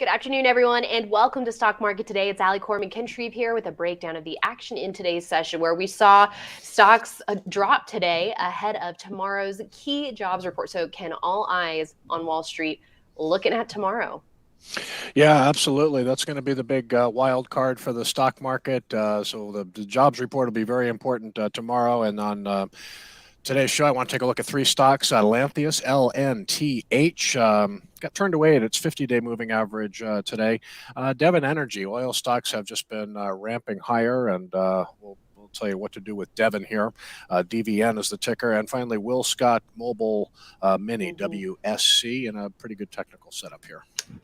afternoon, everyone, and welcome to Stock Market Today. It's Coram and Shreve here with a breakdown of the action in today's session, where we saw stocks drop today ahead of tomorrow's key jobs report. So can all eyes on Wall Street looking at tomorrow? Yeah, absolutely. That's going to be the big wild card for the stock market. So the jobs report will be very important tomorrow. And on today's show, I want to take a look at three stocks. LNTH, LNTH, got turned away at its 50-day moving average today. DVN Energy, oil stocks have just been ramping higher, and we'll tell you what to do with Devon here. DVN is the ticker. And finally, Will Scott Mobile Mini, WSC, in a pretty good technical setup here.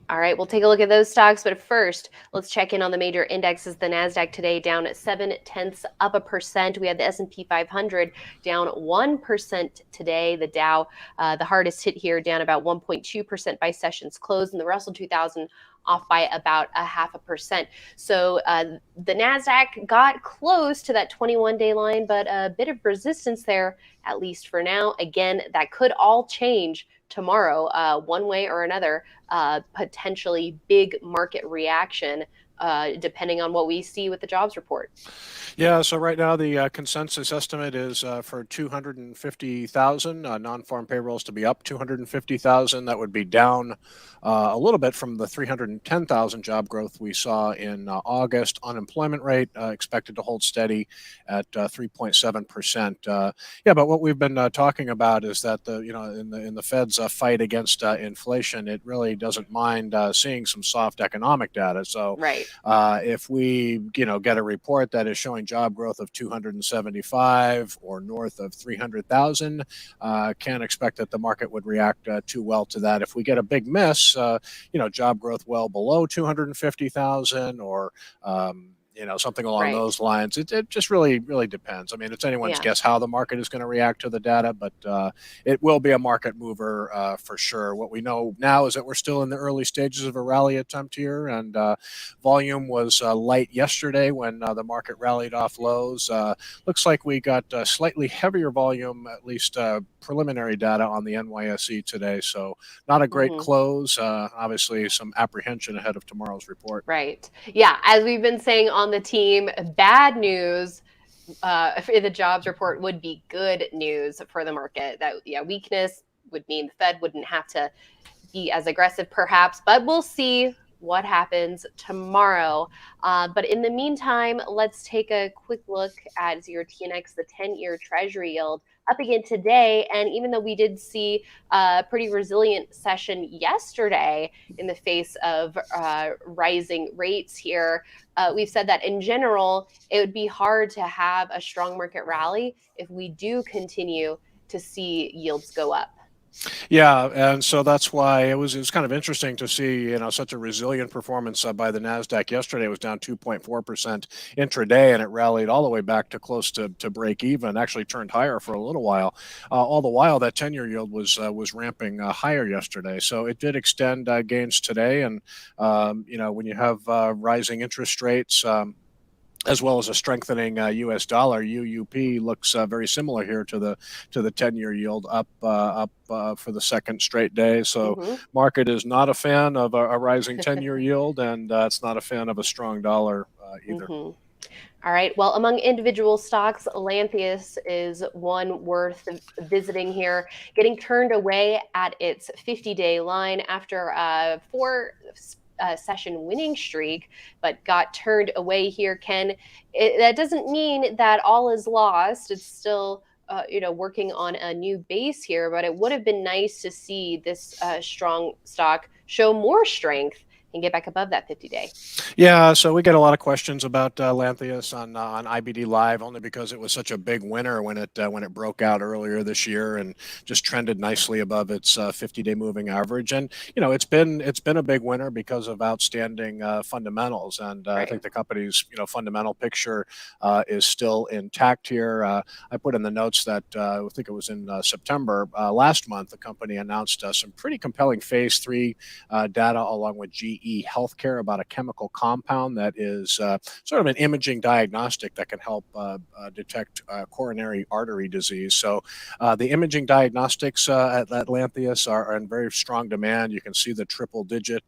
All right, we'll take a look at those stocks, but first, let's check in on the major indexes. The NASDAQ today down 0.7%. We had the S&P 500 down 1% today. The Dow, the hardest hit here, down about 1.2% by session's close, and the Russell 2000 off by about 0.5%. So the NASDAQ got close to that 21-day line, but a bit of resistance there, at least for now. Again, that could all change tomorrow, one way or another, potentially big market reaction, depending on what we see with the jobs report. Yeah, so right now the consensus estimate is for 250,000 non-farm payrolls to be up 250,000. That would be down a little bit from the 310,000 job growth we saw in August. Unemployment rate expected to hold steady at 3.7%. Yeah, but what we've been talking about is that in the Fed's fight against inflation, it really doesn't mind seeing some soft economic data. So right. If we get a report that is showing job growth of 275 or north of 300,000, can't expect that the market would react too well to that. If we get a big miss, job growth well below 250,000 or something along those lines. It just really depends. I mean, it's anyone's guess how the market is going to react to the data, but it will be a market mover for sure. What we know now is that we're still in the early stages of a rally attempt here, and volume was light yesterday when the market rallied off lows. Looks like we got slightly heavier volume, at least preliminary data on the NYSE today, so not a great close. Obviously, some apprehension ahead of tomorrow's report. Right. Yeah, as we've been saying on the team, bad news in the jobs report would be good news for the market. That weakness would mean the Fed wouldn't have to be as aggressive, perhaps, but we'll see what happens tomorrow. But in the meantime, let's take a quick look at 0TNX, the 10-year Treasury yield, up again today. And even though we did see a pretty resilient session yesterday in the face of rising rates here, we've said that in general, it would be hard to have a strong market rally if we do continue to see yields go up. Yeah, and so that's why it was kind of interesting to see such a resilient performance by the Nasdaq yesterday. It was down 2.4% intraday, and it rallied all the way back to close to break even. Actually turned higher for a little while. All the while, that 10-year yield was ramping higher yesterday. So it did extend gains today, and when you have rising interest rates, as well as a strengthening U.S. dollar, UUP looks very similar here to the 10-year yield, up for the second straight day. So market is not a fan of a rising 10-year yield, and it's not a fan of a strong dollar either. All right. Well, among individual stocks, LNTH is one worth visiting here, getting turned away at its 50-day line after four session winning streak, but got turned away here. Ken, that doesn't mean that all is lost. It's still working on a new base here, but it would have been nice to see this strong stock show more strength and get back above that 50-day. Yeah, so we get a lot of questions about LNTH on IBD Live, only because it was such a big winner when it broke out earlier this year and just trended nicely above its 50-day moving average. And it's been a big winner because of outstanding fundamentals, and I think the company's fundamental picture is still intact here. I put in the notes that I think it was in September last month, the company announced some pretty compelling phase 3 data along with GE LTE Healthcare about a chemical compound that is sort of an imaging diagnostic that can help detect coronary artery disease. So the imaging diagnostics at LNTH are in very strong demand. You can see the triple-digit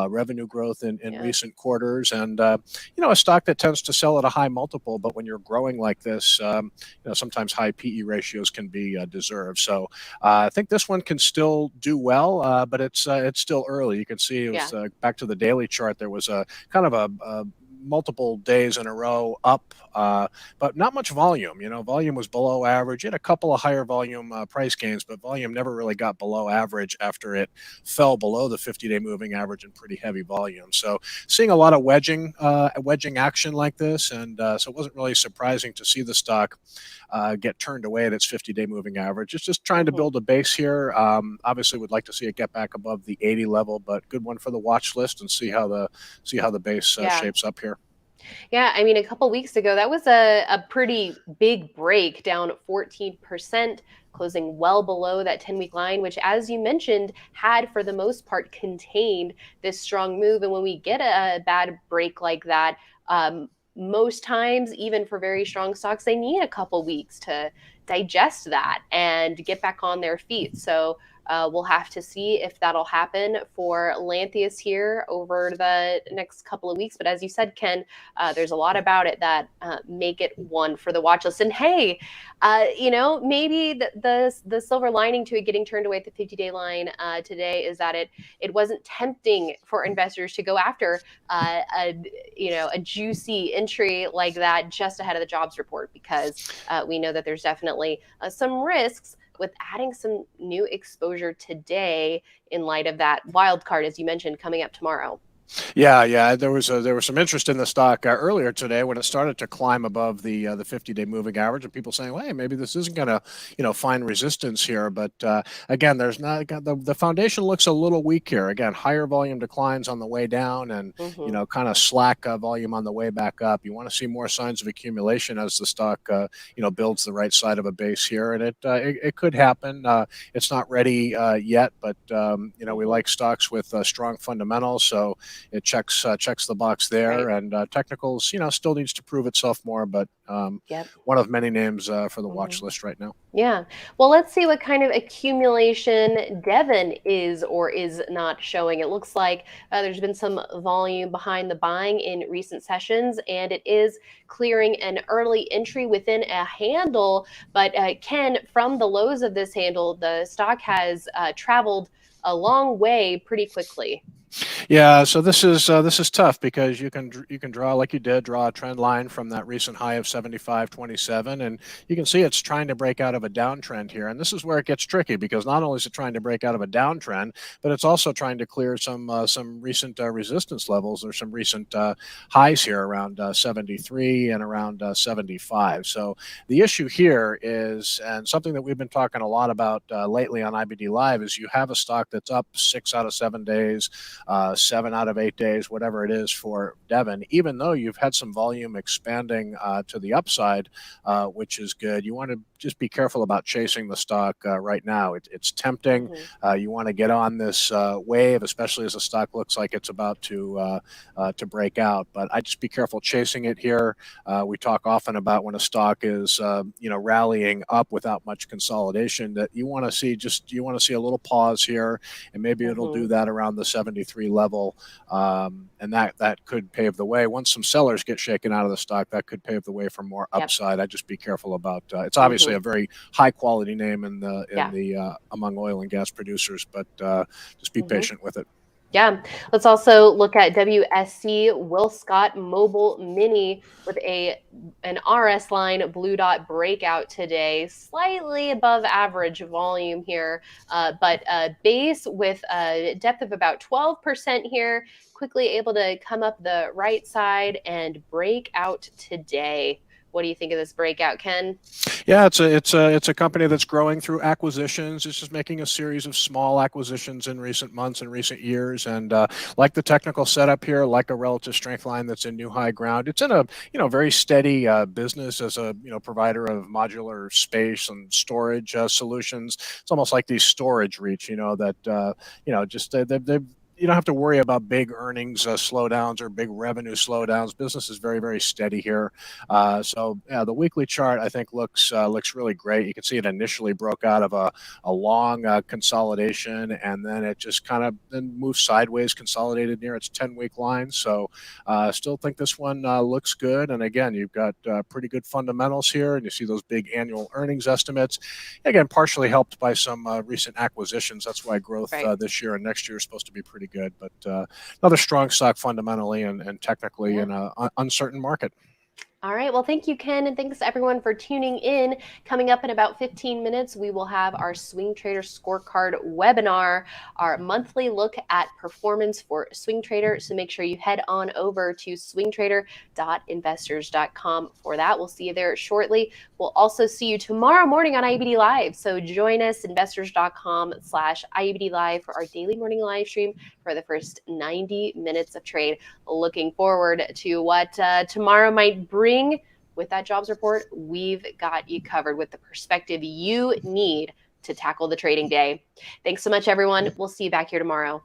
revenue growth in recent quarters, and a stock that tends to sell at a high multiple, but when you're growing like this, sometimes high PE ratios can be deserved. So I think this one can still do well, but it's still early. You can see it was back to the daily chart. There was a kind of a multiple days in a row up, but not much volume. Volume was below average. You had a couple of higher volume price gains, but volume never really got below average after it fell below the 50-day moving average in pretty heavy volume. So seeing a lot of wedging action like this, and so it wasn't really surprising to see the stock get turned away at its 50-day moving average. It's just trying to build a base here. Obviously, would like to see it get back above the 80 level, but good one for the watch list and see how the base shapes up here. Yeah, I mean, a couple weeks ago, that was a pretty big break, down 14%, closing well below that 10-week line, which, as you mentioned, had for the most part contained this strong move. And when we get a bad break like that, most times, even for very strong stocks, they need a couple weeks to digest that and get back on their feet. So we'll have to see if that'll happen for LNTH here over the next couple of weeks. But as you said, Ken, there's a lot about it that make it one for the watch list. And hey, maybe the silver lining to it getting turned away at the 50-day line today is that it wasn't tempting for investors to go after a juicy entry like that just ahead of the jobs report, because we know that there's definitely some risks with adding some new exposure today in light of that wild card, as you mentioned, coming up tomorrow. Yeah. There was some interest in the stock earlier today when it started to climb above the 50-day moving average, and people saying, "Well, hey, maybe this isn't going to find resistance here." But again, there's not the foundation looks a little weak here. Again, higher volume declines on the way down, and kind of slack volume on the way back up. You want to see more signs of accumulation as the stock builds the right side of a base here, and it could happen. It's not ready yet, but we like stocks with strong fundamentals, so it checks the box there, right. And technicals, still needs to prove itself more, but one of many names for the watch list right now. Yeah. Well, let's see what kind of accumulation Devon is or is not showing. It looks like there's been some volume behind the buying in recent sessions, and it is clearing an early entry within a handle. But Ken, from the lows of this handle, the stock has traveled a long way pretty quickly. Yeah, so this is tough because you can draw, like you did, draw a trend line from that recent high of 75.27, and you can see it's trying to break out of a downtrend here. And this is where it gets tricky, because not only is it trying to break out of a downtrend, but it's also trying to clear some recent resistance levels. There's some recent highs here around 73 and around 75. So the issue here is, and something that we've been talking a lot about lately on IBD Live, is you have a stock that's up 6 out of 7 days. 7 out of 8 days, whatever it is for Devon, even though you've had some volume expanding to the upside, which is good. You want to just be careful about chasing the stock right now. It's tempting. You want to get on this wave, especially as the stock looks like it's about to break out. But I just be careful chasing it here. We talk often about when a stock is rallying up without much consolidation, that you want to see a little pause here, and maybe it'll do that around the 73 level, and that could pave the way. Once some sellers get shaken out of the stock, that could pave the way for more upside. I just be careful about. It's obviously a very high quality name in the among oil and gas producers, but just be patient with it. Yeah. Let's also look at WSC WillScot Mobile Mini with an RS line blue dot breakout today, slightly above average volume here, but base with a depth of about 12% here, quickly able to come up the right side and break out today. What do you think of this breakout, Ken? Yeah, it's a company that's growing through acquisitions. It's just making a series of small acquisitions in recent months and recent years, and like the technical setup here, like a relative strength line that's in new high ground. It's in a very steady business as a provider of modular space and storage solutions. It's almost like these storage REITs, that just they've you don't have to worry about big earnings slowdowns or big revenue slowdowns. Business is very, very steady here. So yeah, the weekly chart I think looks really great. You can see it initially broke out of a long consolidation, and then it just kind of then moved sideways, consolidated near its 10-week line. So still think this one looks good. And again, you've got pretty good fundamentals here, and you see those big annual earnings estimates. Again, partially helped by some recent acquisitions. That's why growth this year and next year is supposed to be pretty good. But another strong stock fundamentally and technically in an uncertain market. All right. Well, thank you, Ken. And thanks everyone for tuning in. Coming up in about 15 minutes, we will have our Swing Trader Scorecard webinar, our monthly look at performance for swing traders. So make sure you head on over to swingtrader.investors.com for that. We'll see you there shortly. We'll also see you tomorrow morning on IBD Live. So join us, investors.com/IBD Live for our daily morning live stream for the first 90 minutes of trade. Looking forward to what tomorrow might bring. With that jobs report, we've got you covered with the perspective you need to tackle the trading day. Thanks so much, everyone. We'll see you back here tomorrow.